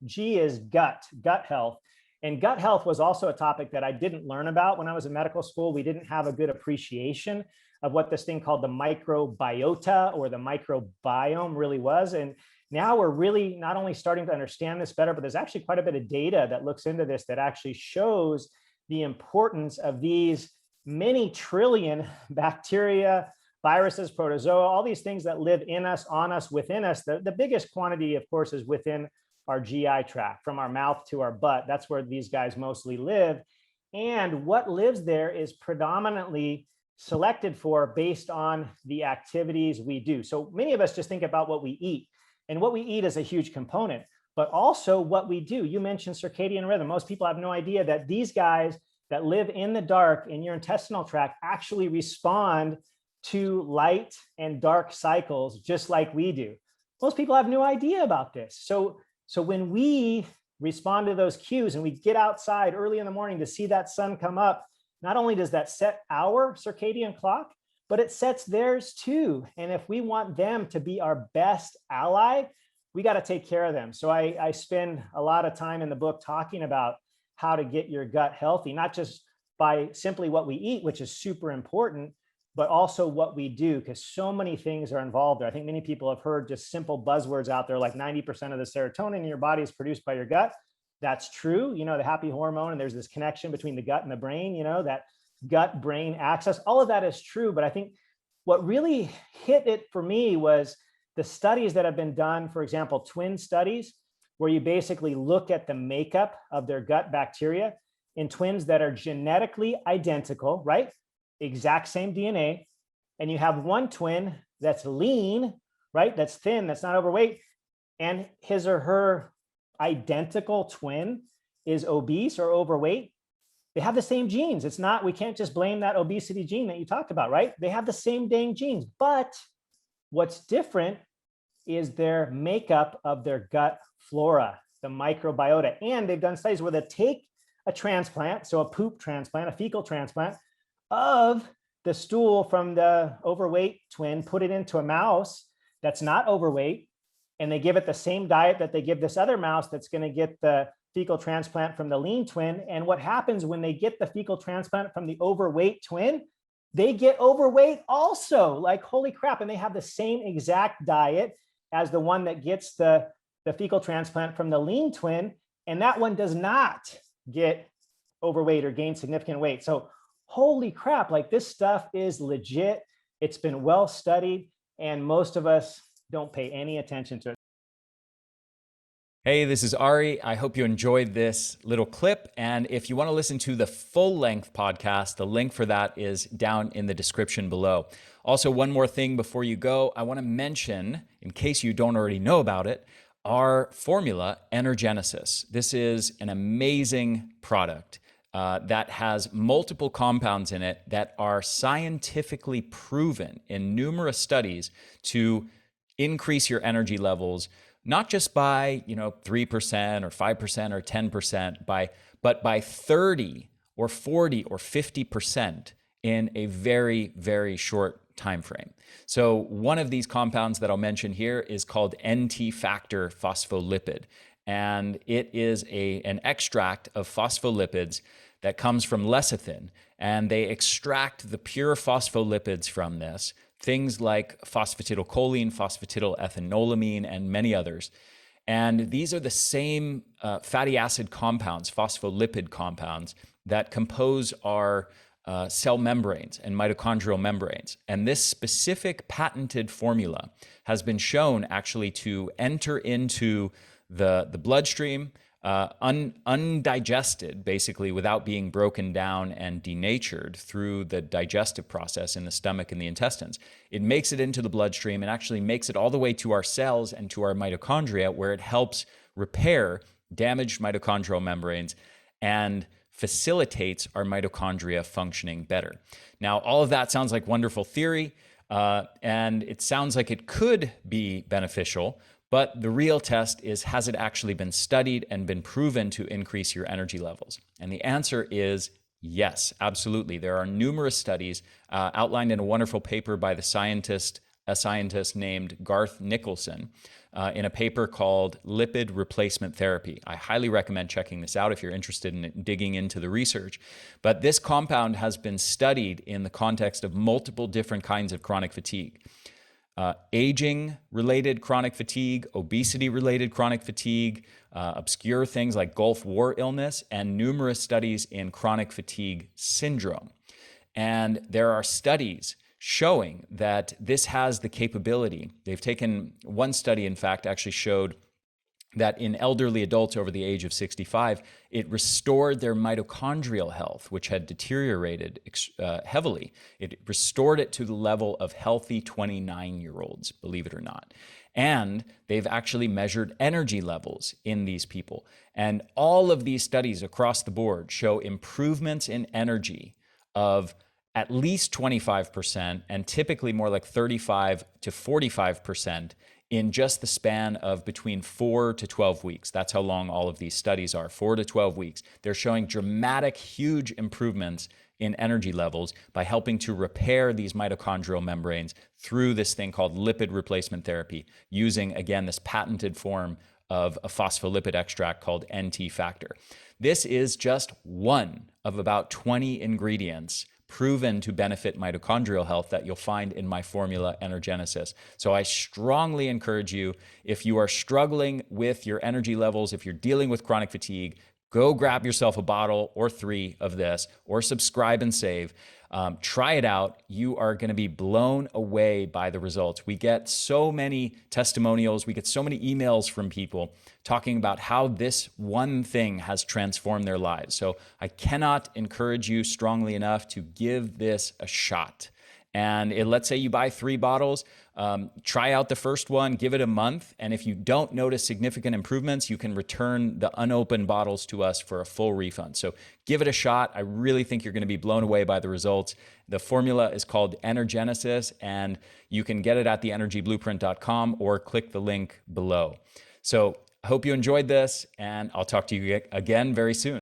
G is gut health. And gut health was also a topic that I didn't learn about when I was in medical school. We didn't have a good appreciation of what this thing called the microbiota or the microbiome really was. And now we're really not only starting to understand this better, but there's actually quite a bit of data that looks into this that actually shows the importance of these many trillion bacteria, viruses, protozoa, all these things that live in us, on us, within us. The biggest quantity, of course, is within our GI tract, from our mouth to our butt. That's where these guys mostly live. And what lives there is predominantly selected for based on the activities we do. So many of us just think about what we eat, and what we eat is a huge component, but also what we do. You mentioned circadian rhythm. Most people have no idea that these guys that live in the dark in your intestinal tract actually respond to light and dark cycles just like we do. Most people have no idea about this. So when we respond to those cues and we get outside early in the morning to see that sun come up, not only does that set our circadian clock, but it sets theirs too. And if we want them to be our best ally, we got to take care of them. So I spend a lot of time in the book talking about how to get your gut healthy, not just by simply what we eat, which is super important, but also what we do, because so many things are involved there. I think many people have heard just simple buzzwords out there, like 90% of the serotonin in your body is produced by your gut. That's true. The happy hormone, and there's this connection between the gut and the brain, that gut brain axis. All of that is true. But I think what really hit it for me was the studies that have been done, for example, twin studies, where you basically look at the makeup of their gut bacteria in twins that are genetically identical, right? Exact same DNA. And you have one twin that's lean, right? That's thin, that's not overweight. And his or her identical twin is obese or overweight. They have the same genes. It's not, we can't just blame that obesity gene that you talked about, right? They have the same dang genes. But what's different is their makeup of their gut flora, the microbiota. And they've done studies where they take a transplant, so a poop transplant, a fecal transplant of the stool from the overweight twin, put it into a mouse that's not overweight, and they give it the same diet that they give this other mouse that's going to get the fecal transplant from the lean twin. And what happens when they get the fecal transplant from the overweight twin? They get overweight also, like, holy crap. And they have the same exact diet as the one that gets the fecal transplant from the lean twin. And that one does not get overweight or gain significant weight. So holy crap, like, this stuff is legit. It's been well studied, and most of us don't pay any attention to it. Hey, this is Ari. I hope you enjoyed this little clip. And if you want to listen to the full-length podcast, the link for that is down in the description below. Also, one more thing before you go, I want to mention, in case you don't already know about it, our formula, Energenesis. This is an amazing product that has multiple compounds in it that are scientifically proven in numerous studies to increase your energy levels, not just by 3% or 5% or 10%, but by 30 or 40 or 50% in a very, very short time frame. So one of these compounds that I'll mention here is called NT-factor phospholipid, and it is an extract of phospholipids that comes from lecithin, and they extract the pure phospholipids from this, things like phosphatidylcholine, phosphatidylethanolamine, and many others. And these are the same fatty acid compounds, phospholipid compounds, that compose our cell membranes and mitochondrial membranes. And this specific patented formula has been shown actually to enter into the bloodstream undigested, basically, without being broken down and denatured through the digestive process in the stomach and the intestines. It makes it into the bloodstream and actually makes it all the way to our cells and to our mitochondria, where it helps repair damaged mitochondrial membranes and facilitates our mitochondria functioning better. Now, all of that sounds like wonderful theory, and it sounds like it could be beneficial, but the real test is, has it actually been studied and been proven to increase your energy levels? And the answer is yes, absolutely. There are numerous studies outlined in a wonderful paper by the scientist a scientist named Garth Nicholson in a paper called Lipid Replacement Therapy. I highly recommend checking this out if you're interested in digging into the research. But this compound has been studied in the context of multiple different kinds of chronic fatigue. Aging-related chronic fatigue, obesity-related chronic fatigue, obscure things like Gulf War illness, and numerous studies in chronic fatigue syndrome. And there are studies showing that this has the capability. They've taken one study, in fact, actually showed that in elderly adults over the age of 65, it restored their mitochondrial health, which had deteriorated heavily. It restored it to the level of healthy 29-year-olds, believe it or not. And they've actually measured energy levels in these people. And all of these studies across the board show improvements in energy of at least 25% and typically more like 35 to 45% in just the span of between 4 to 12 weeks. That's how long all of these studies are, 4 to 12 weeks. They're showing dramatic, huge improvements in energy levels by helping to repair these mitochondrial membranes through this thing called lipid replacement therapy, using, again, this patented form of a phospholipid extract called NT factor. This is just one of about 20 ingredients proven to benefit mitochondrial health that you'll find in my formula Energenesis. So I strongly encourage you, if you are struggling with your energy levels, if you're dealing with chronic fatigue, go grab yourself a bottle or 3 of this, or subscribe and save. Try it out. You are going to be blown away by the results. We get so many testimonials. We get so many emails from people talking about how this one thing has transformed their lives. So I cannot encourage you strongly enough to give this a shot. And let's say you buy 3 bottles, try out the first one, give it a month. And if you don't notice significant improvements, you can return the unopened bottles to us for a full refund. So give it a shot. I really think you're going to be blown away by the results. The formula is called Energenesis, and you can get it at theenergyblueprint.com or click the link below. So I hope you enjoyed this, and I'll talk to you again very soon.